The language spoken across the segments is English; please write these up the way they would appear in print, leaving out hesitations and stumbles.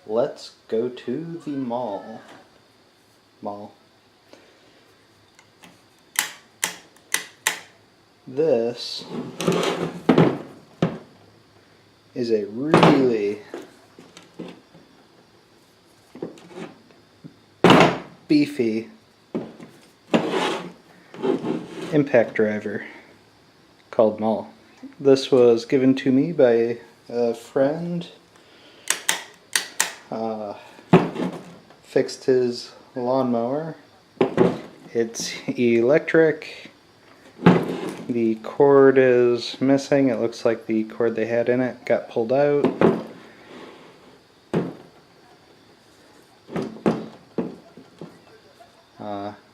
let's go to the mall. This is a really beefy impact driver called Mall. This was given to me by a friend. Fixed his lawnmower. It's electric. The cord is missing. It looks like the cord they had in it got pulled out.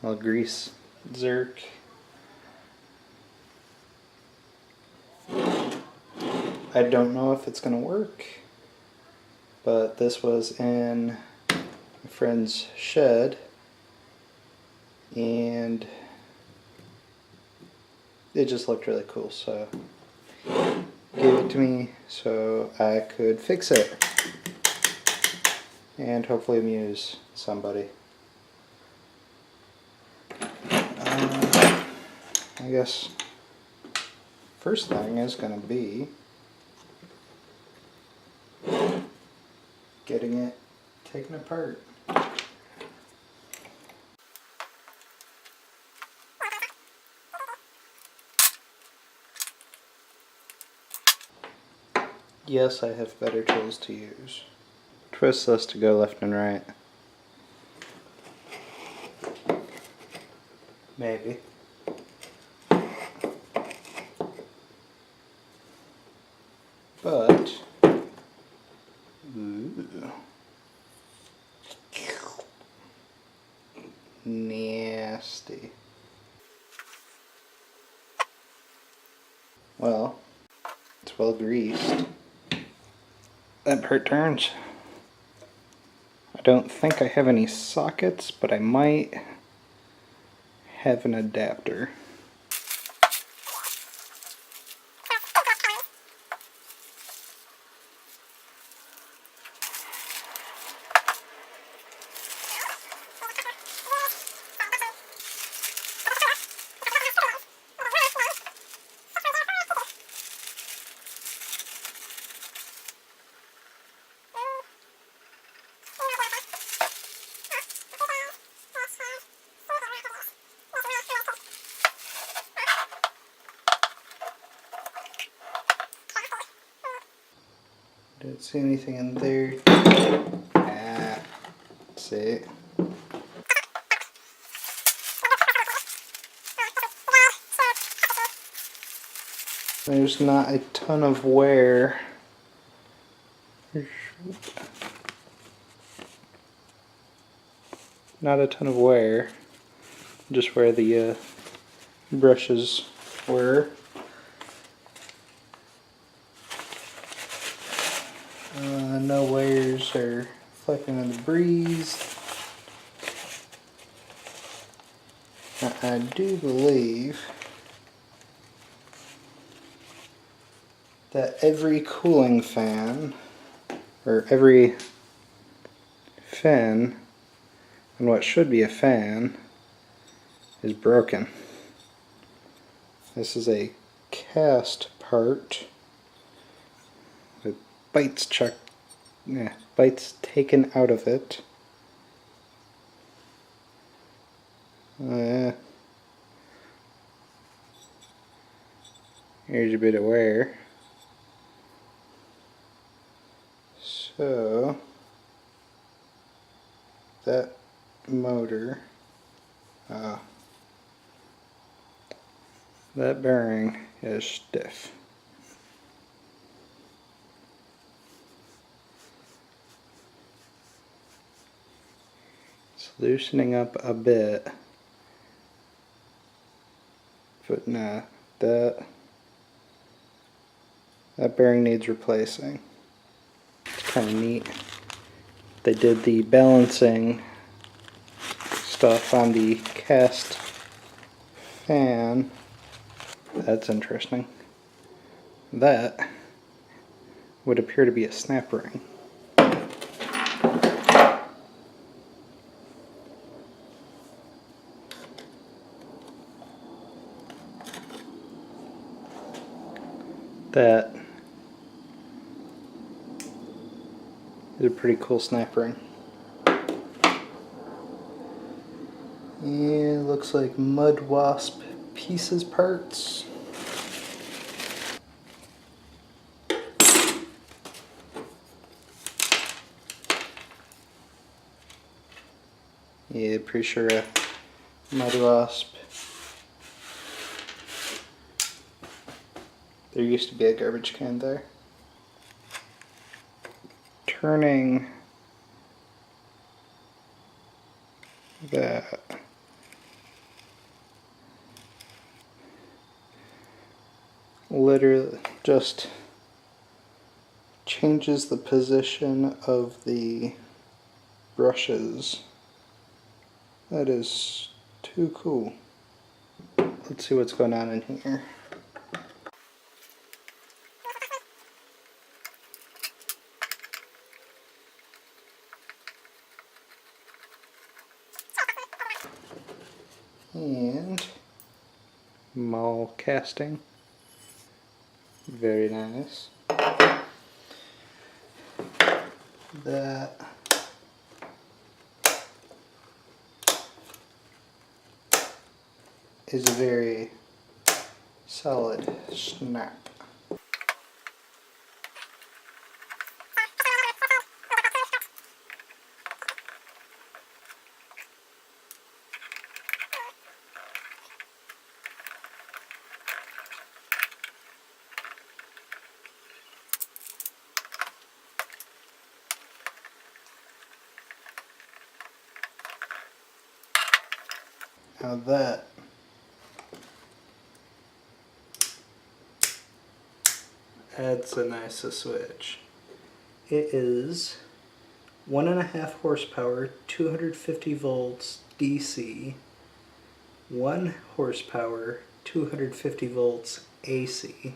Little grease zerk. I don't know if it's gonna work, but this was in a friend's shed and it just looked really cool, so gave it to me so I could fix it and hopefully amuse somebody. I guess first thing is going to be getting it taken apart. Yes, I have better tools to use. Twist this to go left and right. Maybe. But nasty. Well, it's well greased. That part turns. I don't think I have any sockets, but I might have an adapter. Didn't see anything in there. Let's see. There's not a ton of wear. Not a ton of wear. Just where the brushes were. No wires are flapping in the breeze. I do believe that every cooling fan, or every fan, and what should be a fan, is broken. This is a cast part with bites taken out of it. Here's a bit of wear. So that motor, that bearing is stiff. It's loosening up a bit, but nah, that bearing needs replacing. It's kind of neat. They did the balancing stuff on the cast fan. That's interesting. That would appear to be a snap ring. That is a pretty cool snap ring. And it looks like Mud Wasp pieces parts. Yeah, pretty sure a Mud Wasp. There used to be a garbage can there. Turning that literally just changes the position of the brushes. That is too cool. Let's see what's going on in here. And mall casting. Very nice. That is a very solid snap. Now that adds a nice switch. It is 1.5 horsepower, 250 volts DC, 1 horsepower, 250 volts AC.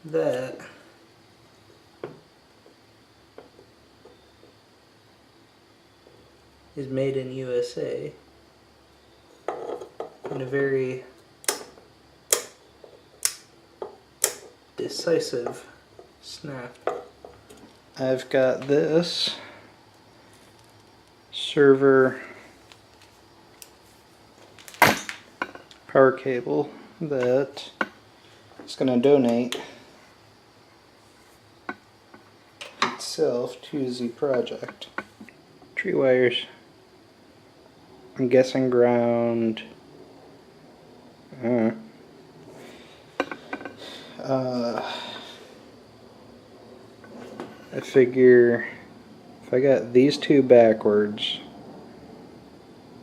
That is made in USA in a very decisive snap. I've got this server power cable that is going to donate itself to the project. Tree wires. I'm guessing ground. I figure if I got these two backwards,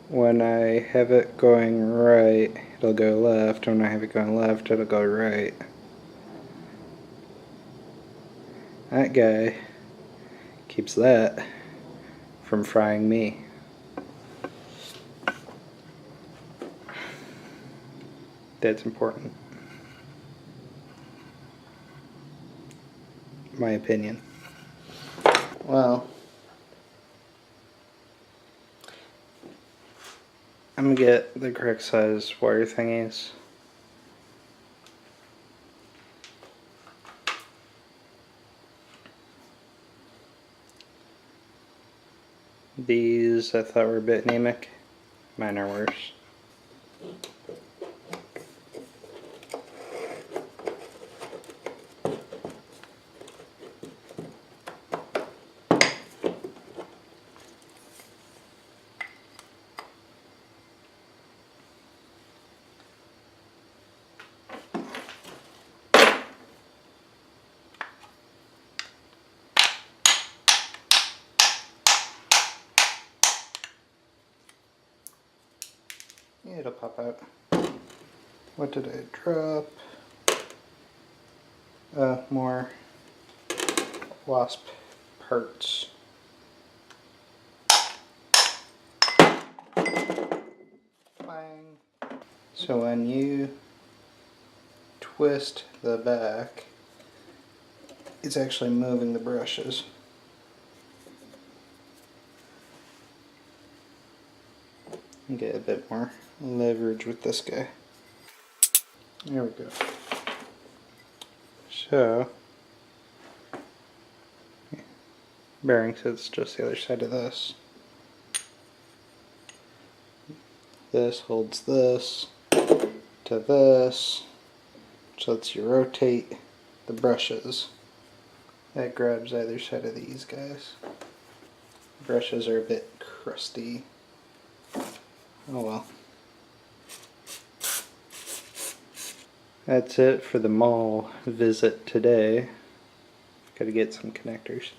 when I have it going right, it'll go left. When I have it going left, it'll go right. That guy keeps that from frying me. That's important. My opinion. Well, I'm gonna get the correct size wire thingies. These I thought were a bit anemic. Mine are worse. It'll pop out. What did I drop? More wasp parts. Bang. So when you twist the back, it's actually moving the brushes. And get a bit more leverage with this guy. There we go. So, bearing sits just the other side of this. This holds this to this, so lets you rotate the brushes. That grabs either side of these guys. Brushes are a bit crusty. Oh well. That's it for the mall visit today. Gotta get some connectors.